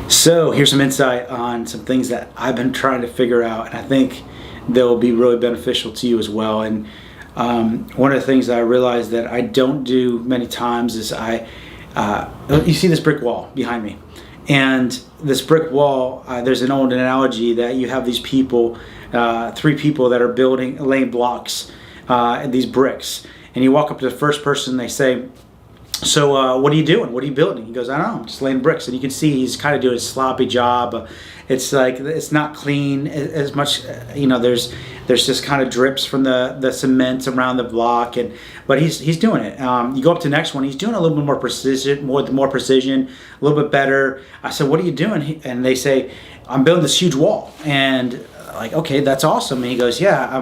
So here's some insight on some things that I've been trying to figure out, and I think they'll be really beneficial to you as well. And one of the things that I realized that I don't do many times is you see this brick wall behind me, and this brick wall. There's an old analogy that you have these people, three people that are laying blocks, these bricks, and you walk up to the first person, they say, so what are you doing? What are you building? He goes, I don't know, I'm just laying bricks. And you can see he's kind of doing a sloppy job. It's like, it's not clean as much, there's just kind of drips from the cement around the block, but he's doing it. You go up to the next one, he's doing a little bit more precision, a little bit better. I said, what are you doing? And they say, I'm building this huge wall. And like, okay, that's awesome. And he goes, yeah,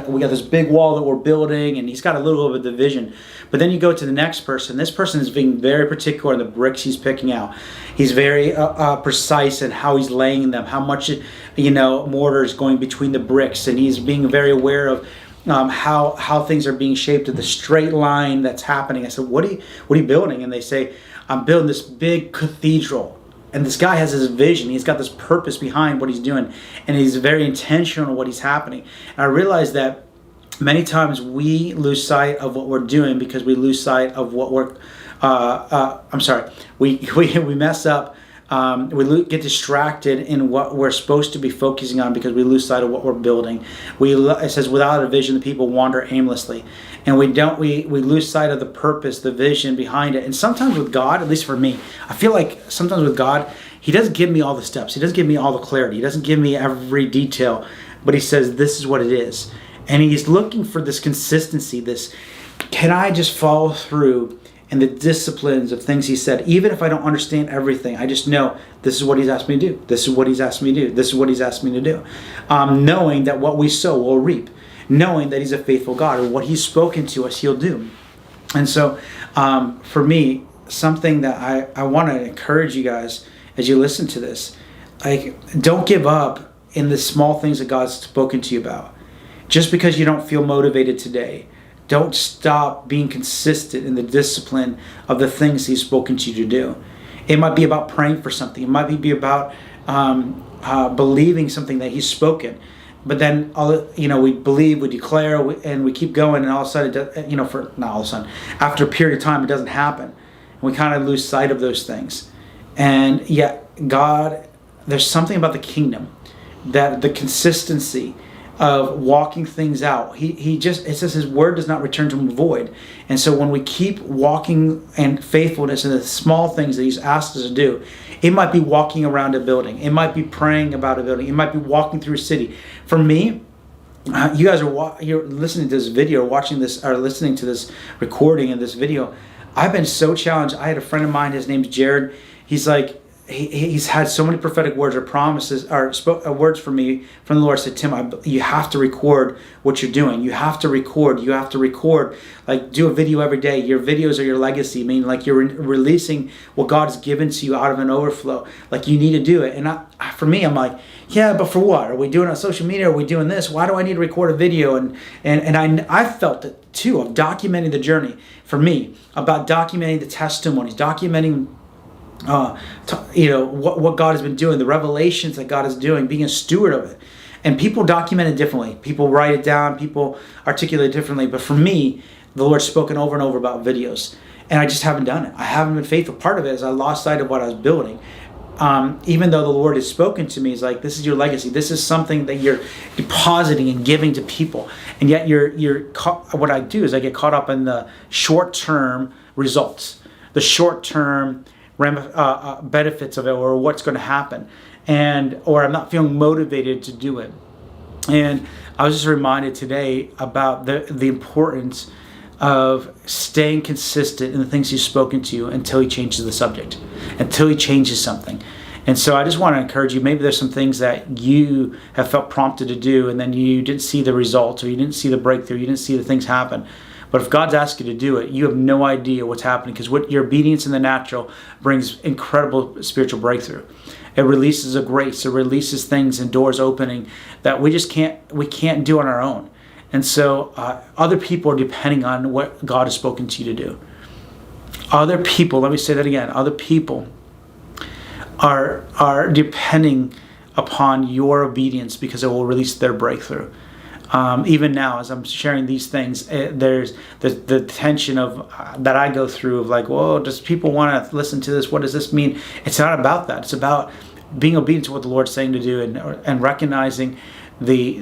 we got this big wall that we're building, and he's got a little bit of a division. But then you go to the next person. This person is being very particular in the bricks he's picking out. He's very precise in how he's laying them, how much mortar is going between the bricks, and he's being very aware of how things are being shaped at the straight line that's happening. I said, what are you building? And they say, I'm building this big cathedral. And this guy has his vision. He's got this purpose behind what he's doing, and he's very intentional in what he's happening. And I realized that many times we lose sight of what we're doing because we lose sight of what we're. We mess up. Get distracted in what we're supposed to be focusing on because we lose sight of what we're building. It says, without a vision, the people wander aimlessly, and we lose sight of the purpose, the vision behind it. And sometimes with God, at least for me, I feel like sometimes with God, He doesn't give me all the steps. He doesn't give me all the clarity. He doesn't give me every detail, but He says, this is what it is. And He's looking for this consistency, can I just follow through in the disciplines of things He said, even if I don't understand everything. I just know this is what He's asked me to do. This is what He's asked me to do. This is what He's asked me to do. Knowing that what we sow we'll reap. Knowing that He's a faithful God, and what He's spoken to us He'll do. And so for me, something that I want to encourage you guys as you listen to this, don't give up in the small things that God's spoken to you about. Just because you don't feel motivated today, don't stop being consistent in the discipline of the things He's spoken to you to do. It might be about praying for something. It might be about believing something that He's spoken. But then, we believe, we declare, and we keep going, and all of a sudden, after a period of time, it doesn't happen. And we kind of lose sight of those things. And yet, God, there's something about the kingdom, that the consistency of walking things out. It says His word does not return to Him void. And so when we keep walking in faithfulness in the small things that He's asked us to do, it might be walking around a building. It might be praying about a building. It might be walking through a city. For me, you guys you're listening to this video, watching this, or listening to this recording of this video. I've been so challenged. I had a friend of mine, his name's Jared. He's like, He's had so many prophetic words or promises or words for me from the Lord. Said, Tim, you have to record what you're doing. You have to record. Like, do a video every day. Your videos are your legacy. I mean, like, you're releasing what God has given to you out of an overflow. Like, you need to do it. And for me, I'm like, yeah, but for what? Are we doing it on social media? Are we doing this? Why do I need to record a video? And I felt it too, of documenting the journey. For me, about documenting the testimonies, documenting what God has been doing, the revelations that God is doing, being a steward of it. And people document it differently. People write it down. People articulate it differently. But for me, the Lord's spoken over and over about videos, and I just haven't done it. I haven't been faithful. Part of it is I lost sight of what I was building. Even though the Lord has spoken to me, He's like, this is your legacy. This is something that you're depositing and giving to people. And yet what I do is I get caught up in the short-term results, the short-term benefits of it, or what's going to happen, or I'm not feeling motivated to do it. And I was just reminded today about the importance of staying consistent in the things He's spoken to you until He changes the subject, until He changes something. And so I just want to encourage you, maybe there's some things that you have felt prompted to do, and then you didn't see the results, or you didn't see the breakthrough, you didn't see the things happen. But if God's asked you to do it, you have no idea what's happening, because what your obedience in the natural brings incredible spiritual breakthrough. It releases a grace. It releases things and doors opening that we can't do on our own. And so other people are depending on what God has spoken to you to do. Other people, let me say that again, other people are depending upon your obedience, because it will release their breakthrough. Even now, as I'm sharing these things, there's the tension of that I go through of like, whoa, does people want to listen to this? What does this mean? It's not about that. It's about being obedient to what the Lord's saying to do, and recognizing the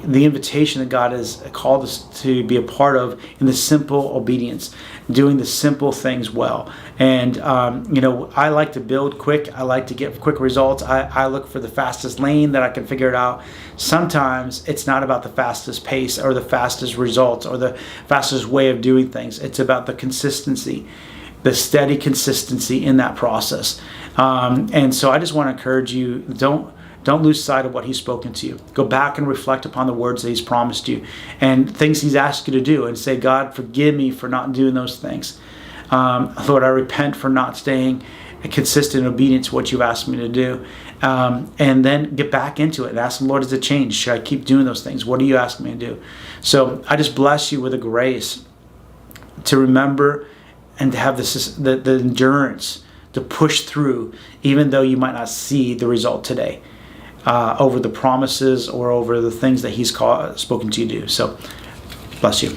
invitation that God has called us to be a part of in the simple obedience, doing the simple things well. And I like to build quick. I like to get quick results. I look for the fastest lane that I can figure it out. Sometimes it's not about the fastest pace or the fastest results or the fastest way of doing things. It's about the consistency, the steady consistency in that process. And so I just want to encourage you, don't lose sight of what He's spoken to you. Go back and reflect upon the words that He's promised you and things He's asked you to do, and say, God, forgive me for not doing those things. Lord, I repent for not staying consistent and obedient to what You've asked me to do. And then get back into it and ask the Lord, is it changed? Should I keep doing those things? What are you asking me to do? So I just bless you with a grace to remember and to have the endurance to push through, even though you might not see the result today, over the promises or over the things that He's spoken to you to do. So bless you.